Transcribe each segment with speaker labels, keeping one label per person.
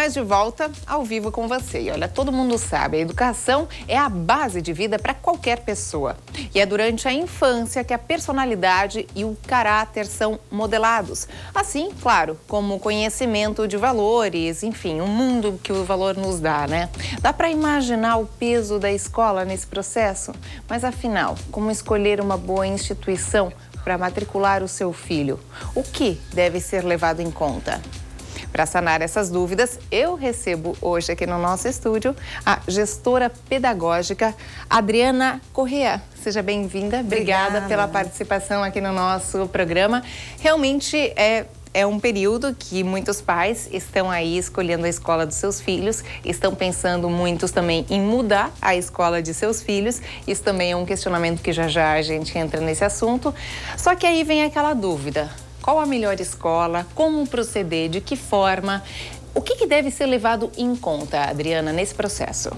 Speaker 1: nós de volta ao vivo com você. E olha, todo mundo sabe, a educação é a base de vida para qualquer pessoa. E é durante a infância que a personalidade e o caráter são modelados. Assim, claro, como o conhecimento de valores, enfim, o mundo que o valor nos dá, né? Dá para imaginar o peso da escola nesse processo? Mas afinal, como escolher uma boa instituição para matricular o seu filho? O que deve ser levado em conta? Para sanar essas dúvidas, eu recebo hoje aqui no nosso estúdio a gestora pedagógica Adriana Correa. Seja bem-vinda. Obrigada pela participação aqui no nosso programa. Realmente é um período que muitos pais estão aí escolhendo a escola dos seus filhos, estão pensando muitos também em mudar a escola de seus filhos. Isso também é um questionamento que já a gente entra nesse assunto. Só que aí vem aquela dúvida: qual a melhor escola? Como proceder? De que forma? O que deve ser levado em conta, Adriana, nesse processo?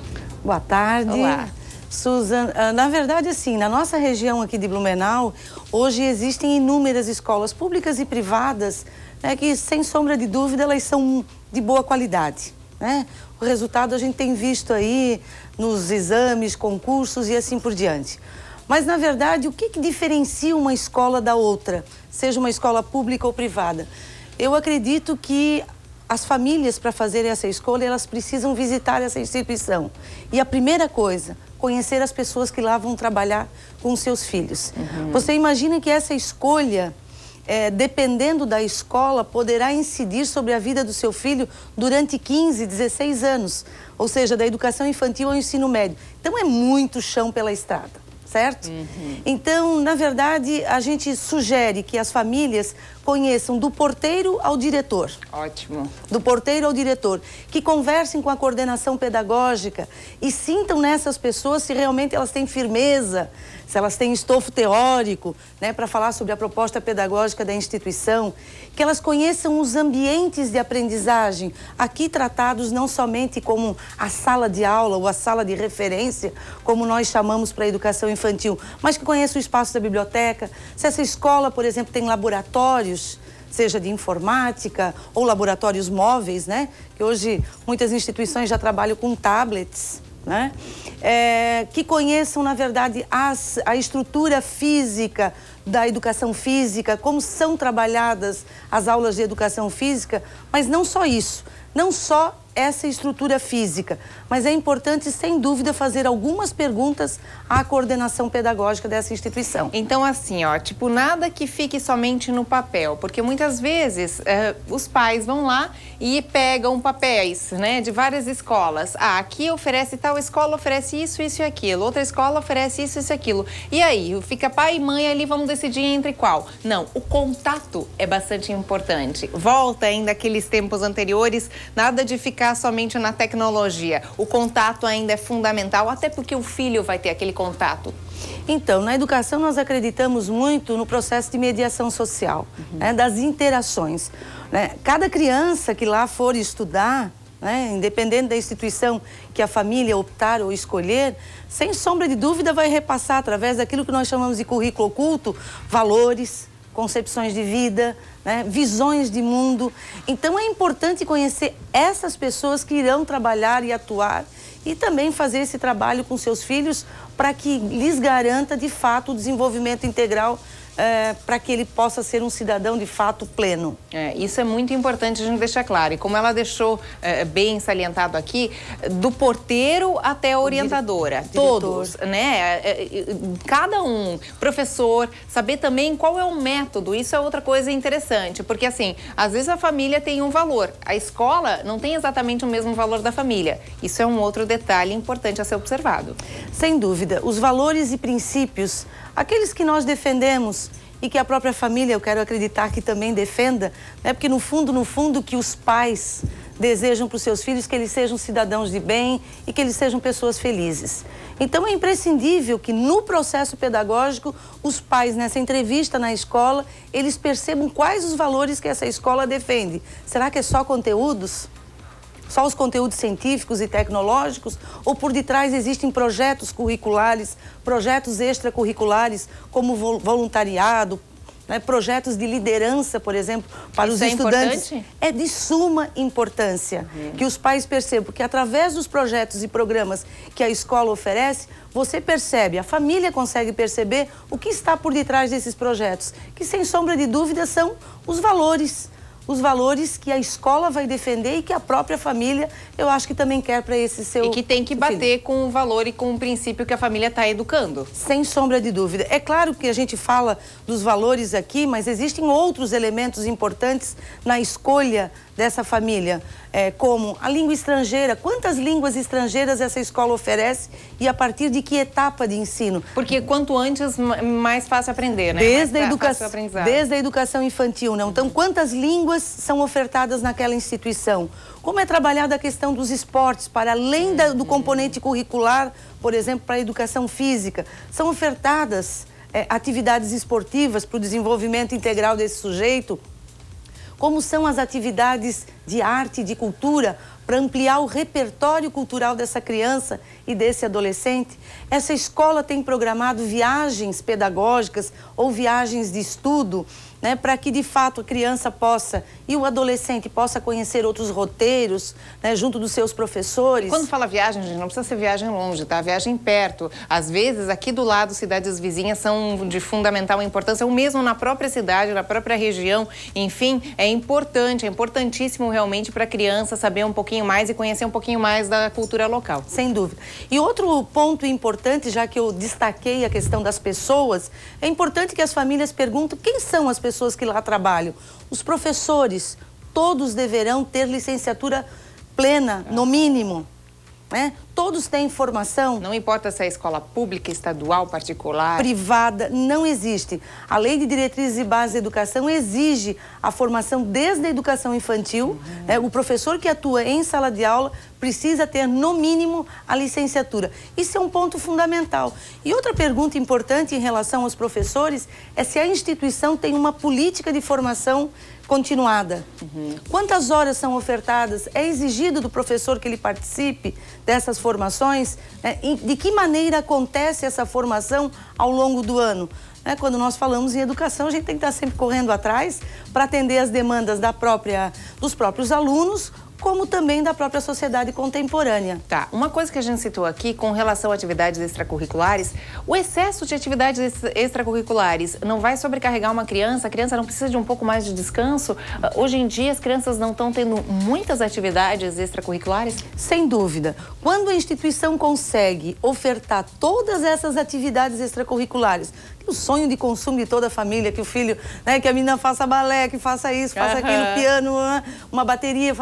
Speaker 2: Boa tarde.
Speaker 1: Olá.
Speaker 2: Susan, na verdade, assim, na nossa região aqui de Blumenau, hoje existem inúmeras escolas públicas e privadas, né, que, sem sombra de dúvida, elas são de boa qualidade, né? O resultado a gente tem visto aí nos exames, concursos e assim por diante. Mas, na verdade, o que diferencia uma escola da outra, seja uma escola pública ou privada? Eu acredito que as famílias, para fazerem essa escolha, elas precisam visitar essa instituição. E a primeira coisa, conhecer as pessoas que lá vão trabalhar com os seus filhos. Você imagina que essa escolha, dependendo da escola, poderá incidir sobre a vida do seu filho durante 15, 16 anos. Ou seja, da educação infantil ao ensino médio. Então, é muito chão pela estrada. Certo? Então, na verdade, a gente sugere que as famílias conheçam do porteiro ao diretor.
Speaker 1: Ótimo.
Speaker 2: Do porteiro ao diretor. Que conversem com a coordenação pedagógica e sintam nessas pessoas se realmente elas têm firmeza, se elas têm estofo teórico, né, para falar sobre a proposta pedagógica da instituição. Que elas conheçam os ambientes de aprendizagem, aqui tratados não somente como a sala de aula ou a sala de referência, como nós chamamos para a educação infantil, mas que conheçam o espaço da biblioteca. Se essa escola, por exemplo, tem laboratórios, seja de informática ou laboratórios móveis, né? Que hoje muitas instituições já trabalham com tablets, né? Que conheçam, na verdade, a estrutura física da educação física, como são trabalhadas as aulas de educação física, mas não só isso, não só essa estrutura física, mas é importante, sem dúvida, fazer algumas perguntas à coordenação pedagógica dessa instituição.
Speaker 1: Então, assim, ó, tipo, nada que fique somente no papel, porque muitas vezes os pais vão lá e pegam papéis, né, de várias escolas. Ah, aqui oferece tal escola, oferece isso, isso e aquilo. Outra escola oferece isso, isso e aquilo. E aí, fica pai e mãe ali, vamos decidir entre qual. Não, o contato é bastante importante. Volta ainda aqueles tempos anteriores, nada de ficar somente na tecnologia. O contato ainda é fundamental, até porque o filho vai ter aquele contato.
Speaker 2: Então, na educação nós acreditamos muito no processo de mediação social, né, das interações. Né? Cada criança que lá for estudar, né, independente da instituição que a família optar ou escolher, sem sombra de dúvida vai repassar através daquilo que nós chamamos de currículo oculto, valores, concepções de vida, né, visões de mundo. Então é importante conhecer essas pessoas que irão trabalhar e atuar e também fazer esse trabalho com seus filhos para que lhes garanta de fato o desenvolvimento integral, para que ele possa ser um cidadão de fato pleno.
Speaker 1: Isso é muito importante a gente deixar claro. E como ela deixou bem salientado aqui, do porteiro até a orientadora, todos, né? Cada um, professor, saber também qual é o método. Isso é outra coisa interessante, porque assim, às vezes a família tem um valor, a escola não tem exatamente o mesmo valor da família. Isso é um outro detalhe importante a ser observado.
Speaker 2: Sem dúvida, os valores e princípios, aqueles que nós defendemos e que a própria família, eu quero acreditar que também defenda, né? Porque no fundo, que os pais desejam para os seus filhos que eles sejam cidadãos de bem e que eles sejam pessoas felizes. Então é imprescindível que no processo pedagógico, os pais nessa entrevista na escola, eles percebam quais os valores que essa escola defende. Será que é só conteúdos? Só os conteúdos científicos e tecnológicos? Ou por detrás existem projetos curriculares, projetos extracurriculares, como voluntariado, né, projetos de liderança, por exemplo, para os estudantes.
Speaker 1: Importante?
Speaker 2: É de suma importância que os pais percebam que através dos projetos e programas que a escola oferece, você percebe, a família consegue perceber o que está por detrás desses projetos, que sem sombra de dúvida são os valores que a escola vai defender e que a própria família, eu acho que também quer para esse seu
Speaker 1: E que tem que bater
Speaker 2: filho.
Speaker 1: com o valor e com o princípio que a família está educando.
Speaker 2: Sem sombra de dúvida. É claro que a gente fala dos valores aqui, mas existem outros elementos importantes na escolha dessa família, como a língua estrangeira. Quantas línguas estrangeiras essa escola oferece e a partir de que etapa de ensino?
Speaker 1: Porque quanto antes, mais fácil aprender, né?
Speaker 2: Desde a educação infantil, não? Então, quantas línguas são ofertadas naquela instituição? Como é trabalhada a questão dos esportes, para além do componente curricular, por exemplo, para a educação física? São ofertadas atividades esportivas para o desenvolvimento integral desse sujeito? Como são as atividades de arte e de cultura para ampliar o repertório cultural dessa criança e desse adolescente? Essa escola tem programado viagens pedagógicas ou viagens de estudo, né, para que de fato a criança possa e o adolescente possa conhecer outros roteiros, né, junto dos seus professores.
Speaker 1: Quando fala viagem, gente, não precisa ser viagem longe, tá? Viagem perto. Às vezes, aqui do lado, cidades vizinhas são de fundamental importância, ou mesmo na própria cidade, na própria região. Enfim, é importantíssimo realmente para a criança saber um pouquinho mais e conhecer um pouquinho mais da cultura local.
Speaker 2: Sem dúvida. E outro ponto importante, já que eu destaquei a questão das pessoas, é importante que as famílias perguntem quem são as pessoas que lá trabalham. Os professores, todos deverão ter licenciatura plena, no mínimo, né? Todos têm formação.
Speaker 1: Não importa se é escola pública, estadual, particular.
Speaker 2: Privada, não existe. A Lei de Diretrizes e Bases da Educação exige a formação desde a educação infantil. Né? O professor que atua em sala de aula precisa ter, no mínimo, a licenciatura. Isso é um ponto fundamental. E outra pergunta importante em relação aos professores é se a instituição tem uma política de formação continuada. Quantas horas são ofertadas? É exigido do professor que ele participe dessas formações? De que maneira acontece essa formação ao longo do ano? Quando nós falamos em educação, a gente tem que estar sempre correndo atrás para atender as demandas dos próprios alunos, como também da própria sociedade contemporânea.
Speaker 1: Tá, uma coisa que a gente citou aqui com relação a atividades extracurriculares, o excesso de atividades extracurriculares não vai sobrecarregar uma criança? A criança não precisa de um pouco mais de descanso? Hoje em dia as crianças não estão tendo muitas atividades extracurriculares?
Speaker 2: Sem dúvida. Quando a instituição consegue ofertar todas essas atividades extracurriculares, o sonho de consumo de toda a família, que o filho, que a menina faça balé, que faça isso, faça aquilo, piano, uma bateria...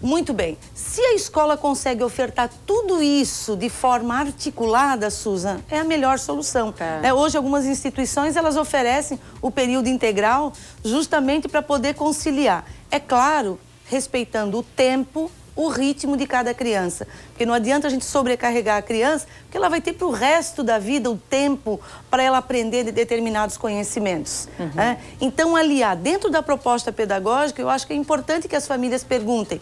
Speaker 2: Muito bem. Se a escola consegue ofertar tudo isso de forma articulada, Susan, é a melhor solução. Tá. Hoje, algumas instituições, elas oferecem o período integral justamente para poder conciliar. É claro, respeitando o tempo, o ritmo de cada criança. Porque não adianta a gente sobrecarregar a criança, porque ela vai ter para o resto da vida o tempo para ela aprender de determinados conhecimentos. Então, aliar dentro da proposta pedagógica, eu acho que é importante que as famílias perguntem,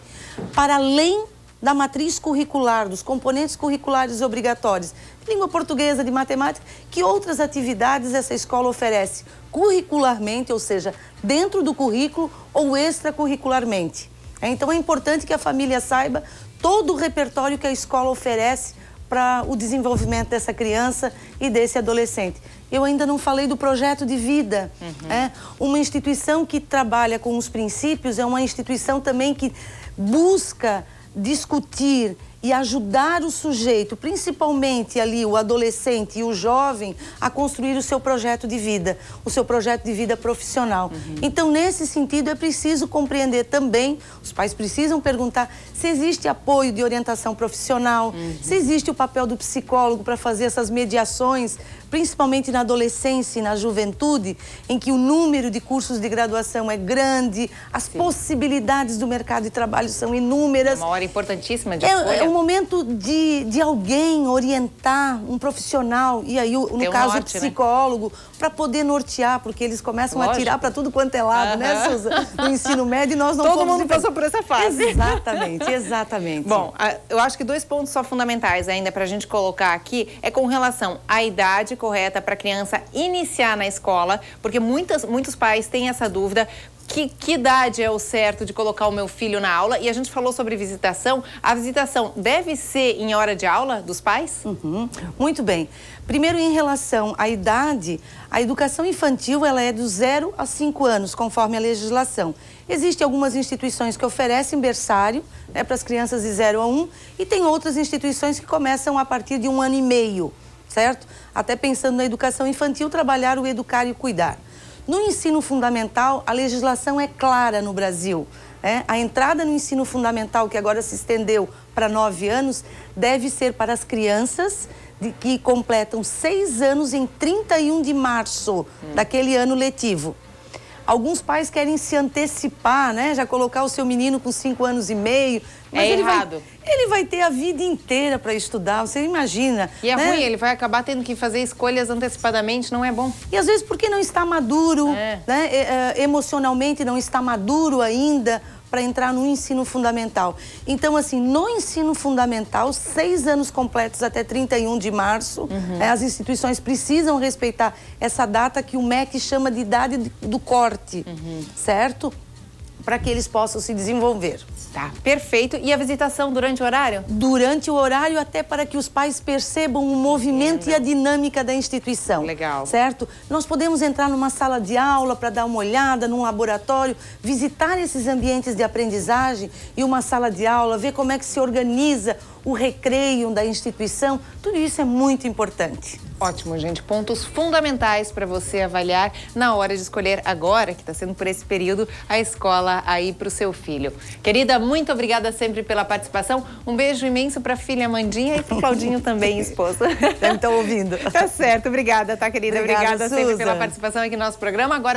Speaker 2: para além da matriz curricular, dos componentes curriculares obrigatórios, de língua portuguesa, de matemática, que outras atividades essa escola oferece curricularmente, ou seja, dentro do currículo ou extracurricularmente. Então, é importante que a família saiba todo o repertório que a escola oferece para o desenvolvimento dessa criança e desse adolescente. Eu ainda não falei do projeto de vida. Uma instituição que trabalha com os princípios é uma instituição também que busca discutir e ajudar o sujeito, principalmente ali o adolescente e o jovem, a construir o seu projeto de vida, o seu projeto de vida profissional. Então, nesse sentido, é preciso compreender também, os pais precisam perguntar se existe apoio de orientação profissional, se existe o papel do psicólogo para fazer essas mediações, principalmente na adolescência e na juventude, em que o número de cursos de graduação é grande, as possibilidades do mercado de trabalho são inúmeras.
Speaker 1: É uma hora importantíssima de escolha.
Speaker 2: o momento de alguém orientar, um profissional, e aí, no caso, norte, o psicólogo, né? Para poder nortear, porque eles começam a tirar para tudo quanto é lado, né, Suza? No ensino médio, e nós não
Speaker 1: Todo mundo passou por essa fase.
Speaker 2: Exatamente, exatamente.
Speaker 1: Bom, eu acho que 2 pontos só fundamentais ainda para a gente colocar aqui é com relação à idade correta para a criança iniciar na escola, porque muitos pais têm essa dúvida. Que idade é o certo de colocar o meu filho na aula? E a gente falou sobre visitação. A visitação deve ser em hora de aula dos pais?
Speaker 2: Muito bem. Primeiro, em relação à idade, a educação infantil ela é dos 0 a 5 anos, conforme a legislação. Existem algumas instituições que oferecem berçário, né, para as crianças de 0 a 1, e tem outras instituições que começam a partir de 1 ano e meio, certo? Até pensando na educação infantil, trabalhar o educar e o cuidar. No ensino fundamental, a legislação é clara no Brasil. A entrada no ensino fundamental, que agora se estendeu para 9 anos, deve ser para as crianças que completam 6 anos em 31 de março daquele ano letivo. Alguns pais querem se antecipar, né? Já colocar o seu menino com 5 anos e meio. Mas ele vai ter a vida inteira para estudar, você imagina.
Speaker 1: E é ruim, ele vai acabar tendo que fazer escolhas antecipadamente, não é bom.
Speaker 2: E às vezes porque não está maduro, né? Emocionalmente não está maduro ainda para entrar no ensino fundamental. Então, assim, no ensino fundamental, 6 anos completos até 31 de março, as instituições precisam respeitar essa data que o MEC chama de idade do corte, certo? Para que eles possam se desenvolver.
Speaker 1: Tá, perfeito. E a visitação durante o horário?
Speaker 2: Durante o horário, até para que os pais percebam o movimento e a dinâmica da instituição.
Speaker 1: Legal.
Speaker 2: Certo? Nós podemos entrar numa sala de aula para dar uma olhada, num laboratório, visitar esses ambientes de aprendizagem e uma sala de aula, ver como é que se organiza o recreio da instituição. Tudo isso é muito importante.
Speaker 1: Ótimo, gente. Pontos fundamentais para você avaliar na hora de escolher agora, que está sendo por esse período, a escola aí para o seu filho. Querida, muito obrigada sempre pela participação. Um beijo imenso para a filha Amandinha e para o Claudinho também, esposa.
Speaker 2: Deve estar ouvindo.
Speaker 1: Tá certo. Obrigada, tá, querida? Obrigada
Speaker 2: Suza.
Speaker 1: Sempre pela participação aqui no nosso programa. Agora